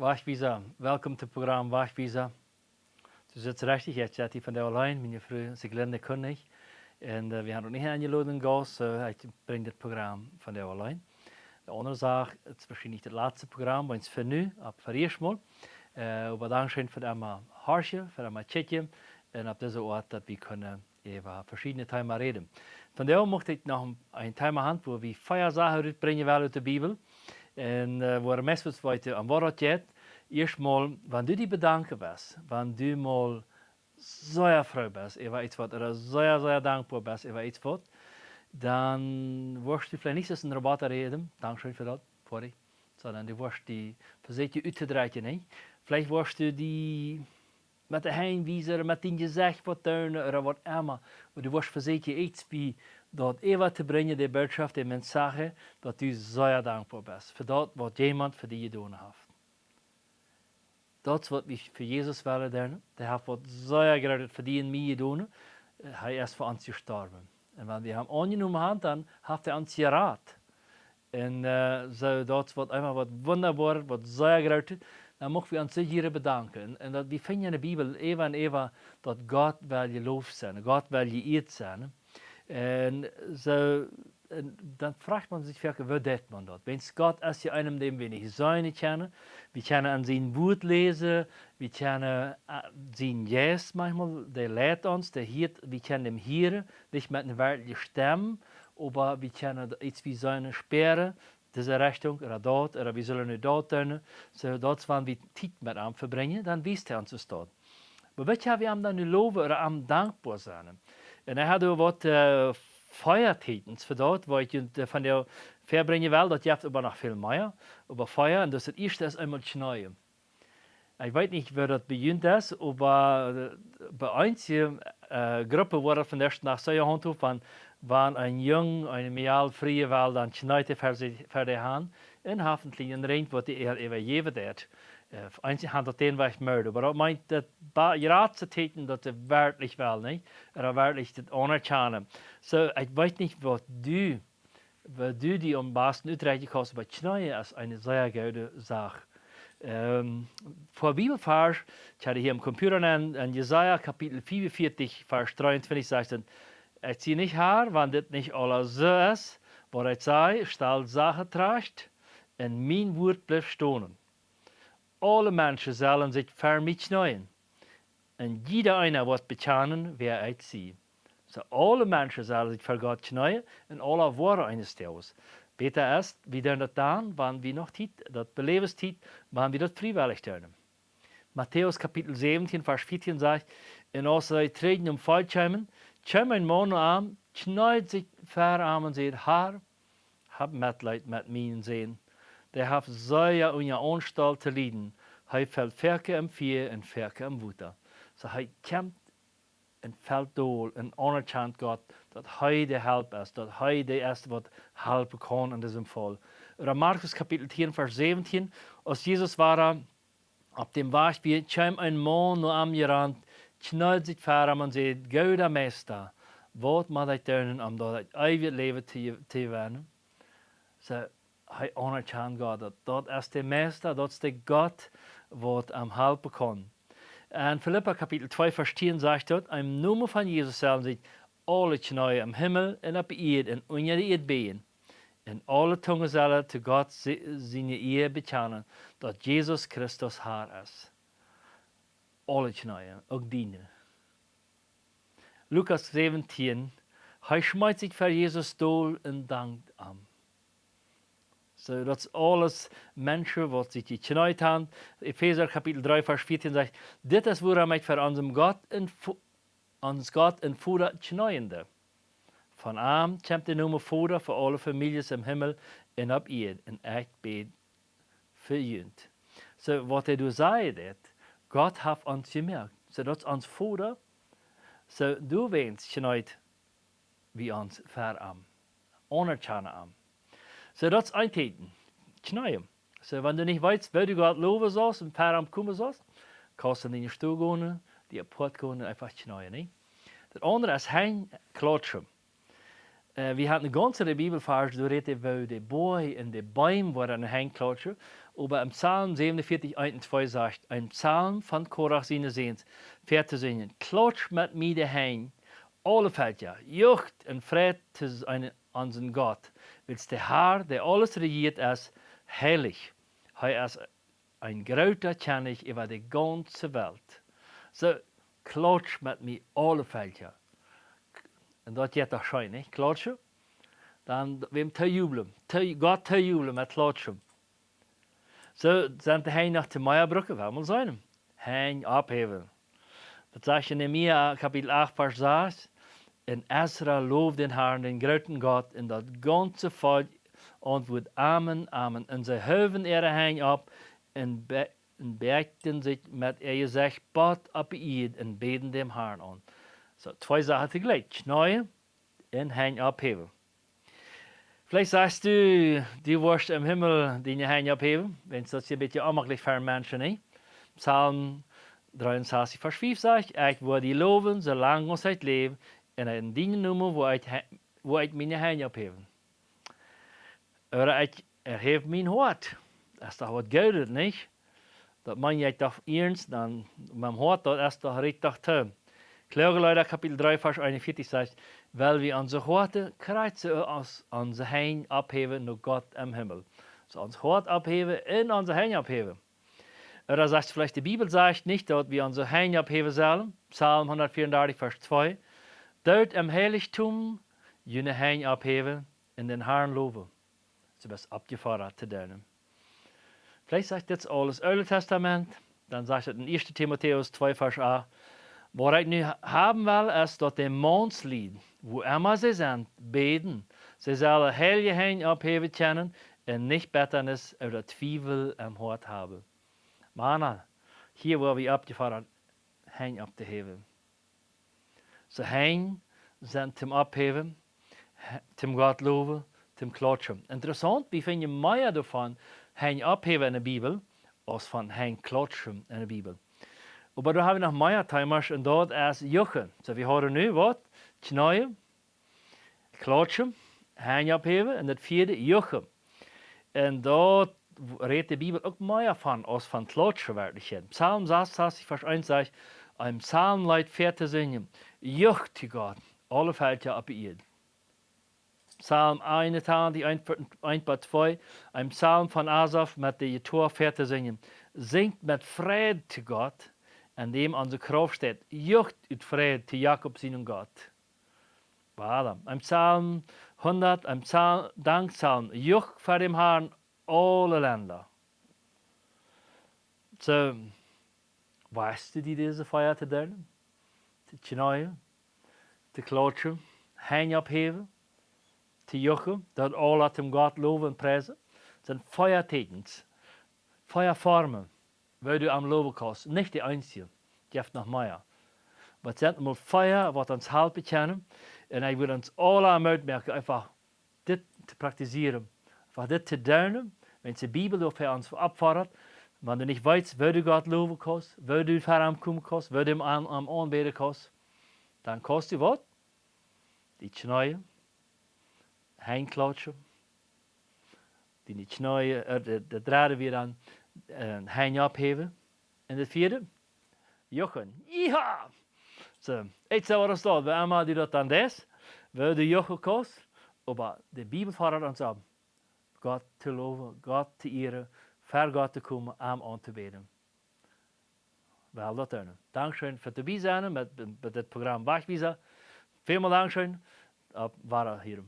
Wachtwijzer, welkom zum Programm Wachtwijzer. Du sitzt richtig, jetzt seid ihr von der allein, meine Frau Siglinde König. Und wir haben noch nicht eingeladen, Gast, ich bringe das Programm von der allein. De andere Sache, het is misschien niet het laatste programma, maar het is voor nu, voor eerst mal. Aber Dankeschön für einmal Harsche, für einmal Tschechien und auf dieser Ort, dass wir können über verschiedene Themen reden. Von daher möchte ich noch ein Thema haben, wo wir Feiersachen bringen wollen aus der Bibel. Und wo er meistens heute am Wort geht. Erstmal, wenn du dich bedanken bist, wenn du mal sehr froh bist über etwas oder sehr dankbar bist über etwas, dann wirst du vielleicht nicht so ein Roboter reden, Dankeschön für das, vorher, sondern du wirst die versuchen uitzudreigen, nicht? Vielleicht wirst du die mit der Heinwieser, mit dem Gesicht was tun oder was immer, und du wirst versuchen, etwas wie dort even te brengen, die Botschaft, die Mensage, dass du sehr dankbar bist für das, was jemand für dich getan hat. Das, was wir für Jesus wollen, der hat was sehr gerade für dich und mich getan, er ist für uns gestorben. Und wenn wir haben angenommen haben, dann hat er uns geraten. Und so das, was einfach was wunderbar, was sehr gerade, dann möchten wir uns hier bedanken. Und wir finden in der Bibel even, dass Gott will gelobt sein, Gott will geehrt sein. En, dan fragt man sich, wie deed man dat? Wenn Gott ist ja einem, dem wir nicht sein kennen, wir können an sein Wort lesen, wir können sein Geist manchmal, der lehrt uns, der hiert, wir können ihm hören, nicht mit einer weltlichen Stimme, aber wir können iets wie seine Sperre, diese Richtung, oder dort, oder wir sollen nicht dort tun. So, dort, wenn wir Zeit mit ihm verbringen, dann wisst er uns das dort. Aber weet je, wir haben dann nicht loben oder am dankbar sein. En hij had ook wat feiertitens für dort, wo ich von der verbringen will, das gibt aber noch viel mehr, über Feuer, und das erste ist einmal Schneien. Ich weiß nicht, wer das beginnt ist, aber bei uns hier, Gruppe wurde von der ersten nach so Jahren waren ein Jung, ein Meal, frie Wahl, dann schneite für die Hand, und hoffentlich ein Rein, was die über jeden hat. Einzig handelt den was mörder, aber meint dat raadse teten dat ze werkelijk wel, niet? Er werkelijk het onerkennen. So, ich weiß nicht, was du die am besten uitreichen kannst, aber Schneien ist eine sehr gute Sache. Vor Bibelvers, ich hatte hier im Computer in Jesaja Kapitel 44, Vers 23 sagt, ich ziehe nicht her, wenn das nicht alles so ist, was ich sage, stell Sachen trägt, und mein Wort bleibt stehen. Alle Menschen sollen sich für mich schneien. Und jeder einer wird bekennen, wer ich sie. So alle Menschen sollen sich für Gott schneien und alle Worte eines Tages. Beter ist, wir tun das dann, wenn wir noch Zeit, das Belebenszeit, wenn wir das freiwillig tun. Matthäus Kapitel 17, Vers 14 sagt, und als sie treten Fallschirmen, kommt ein Mann an, schneid sich für und sagt, Herr, hab Mitleid mit mir und sehen. Der hat sehr unter Anstalt zu leiden. Er fällt Ferke im Vier und Ferke im Wutter. So er kämpft und fällt durch und anerkennt Gott, dass er der Help ist, dass er der Erste, was helfen kann in diesem Fall. Oder Markus Kapitel 10, Vers 17, als Jesus war auf dem Beispiel, kam ein Mann nur am Rand, schnallt sich vor und sagt, Gouda Meister, was muss ich tun, um das ewige Leben zu werden? So, hij anerkent God. Dat is de Meister, dat is de God wat hem helpen kan. En Philippa kapitel 2 vers 10 zegt dat, im Namen van Jesus zullen zich alle knieën im Himmel en op aarde en onder de aardbeen. En alle tongen zullen te God zijn eer bekennen, dat Jesus Christus Herr is. Alle knieën, ook dienen. Lukas 17, hij schmeißt sich voor Jesus doel en dankt hem. So, dat is alles Menschen, die sich gekniet haben. Epheser Kapitel 3, Vers 14 sagt, dit is waarom ik voor ons God en Vader knijende. Van hem komt de naam Vader voor alle families im Himmel en op aarde. En ik bid voor jullie. So, wat hij dus zei, God heeft ons gemerkt. So, dat is ons Vader. So, du wens knijt wie ons voor hem. Anerkennen hem. So, das ist ein Täten. Knien. So, wenn du nicht weißt, wer du Gott loben sollst und per am kommen sollst, kannst du in den Stuhl gehen, die Port gehen und einfach knien. Nicht? Das andere ist ein Klatschen. wir hatten eine ganze Bibelvers durch, wo die Boy in den Bäumen worden hängt, aber im Psalm 47, 1 und 2 sagt, ein Psalm von Korach seine Sehens, fährt zu singen, klotsch mit mir der Hein, alle fällt ja, jucht und Fried an unseren Gott, willst der Herr, der alles regiert, ist heilig. Er ist ein großer König über die ganze Welt. So, klotsch mit mir alle fällt ja. Und dat geht doch schön, nicht? Klatschen. Dann wem te jubelen. Gott te jubelen met klatschen. So sind die Hein nach der Meierbrücke, wel mal zijn. Hein abheben. Dat sagt in Nehemia Kapitel 8, Vers 6. In Ezra looft den Herrn, den großen Gott, in dat ganze Volk antwoordt Amen, Amen. Und sie heuven ihre Hein ab und beugten sich mit ihr Gesicht bad op ied und beten dem Herrn an. So, zwei Sachen tegelijk. Schneien en Hein abheben. Vielleicht sagst du, die wirst im Himmel die Hein abheben, wenn es das hier ein bisschen unmöglich für Menschen ist. Psalm 63, Vers 5 sagt, ich will die loben, solange ons het leven, en in die nummer wo ich meine Hein abheben. Oder ich erhebe mein Hort. Das ist doch was Gutes, nicht? Dat man je toch ernst, dan mijn Hort, dat is toch richtig toll. Kleugerleider Kapitel 3, Vers 41 sagt, weil wir unsere Horte kreuzen aus unser Hein abheben nur Gott im Himmel. So unser Hort abheben und unser Hein abheben. Oder sagt vielleicht, die Bibel sagt nicht, dass wir unser Hein abheben sollen. Psalm 134, Vers 2. Dort im Heiligtum jene Hein abheben und den Herrn loben. So was abgefordert zu dienen. Vielleicht sagt das alles Alte Testament. Dann sagt es in 1. Timotheus 2, Vers 8. Wat ik nu haben will, ist, dass die Mondslied, wo immer sie sind, beten. Sie sollen heilige Hein abheben können und nicht Bitternis oder Zweifel im Hort haben. Mann, hier wo wir abgefordert, Hein abzuheben. So Hein sind zum Abheben, zum Gott loben, zum Klatschen. Interessant, wir finden mehr davon Hein abheben in der Bibel, als von Hein klatschen in der Bibel. Aber da haben wir noch mehr Timers und dort ist Juchen. So wir hören nu wat? Knäuen, klatschen, Hein abheben und das vierde Juchen. Und dort redet die Bibel auch mehr von, als von klatschen wirklich. Psalm 66, Vers 1 sagt, ein Psalmlied fährt zu singen, jucht zu Gott, alle fällt ja ab ihr. Psalm 21, 1 bis 2, ein Psalm von Asaf mit der Tor fährt zu singen, singt mit Frieden zu Gott, an dem unsere Kraft steht, jucht ut Fried zu Jakob seinen Gott. Voilà. Ein Psalm 100, ein Dankpsalm, jucht vor dem Herrn alle Länder. So, weißt du, die diese Feier zu tun? Zu knäuen, zu klatschen, Hein abheben, zu juchen, dat alle dem Gott loben und preisen. Das sind Feiertekens, Feierformen. Weil du am Loben kannst. Nicht die einzige. Die hat noch mehr. Aber es sind mal Feier, was uns helfen können. Und ich will uns alle am uitmerken, einfach dit zu praktizieren. Einfach dit zu tun, wenn die Bibel dafür uns abfordert. Wenn du nicht weißt, wo du Gott loben kannst, wo du vorankommen kannst, wo du am Anbeten kannst, dann kannst du was? Die Knäuen, Heinklatschen, die Knäuen, die Draden wir dann Hein abheben. En het vierde, jochen. Ja! So, ik zou er staan, we allemaal die dat dan des, we de jochen kost, maar de Bibel fordert ons aan, Gott te loven, Gott te eren, ver Gott te komen, aan te beden. Wel dat doen. Dankzij voor het bijzijn met dit programma Wachwieser. Veel dank schön, op waar hier.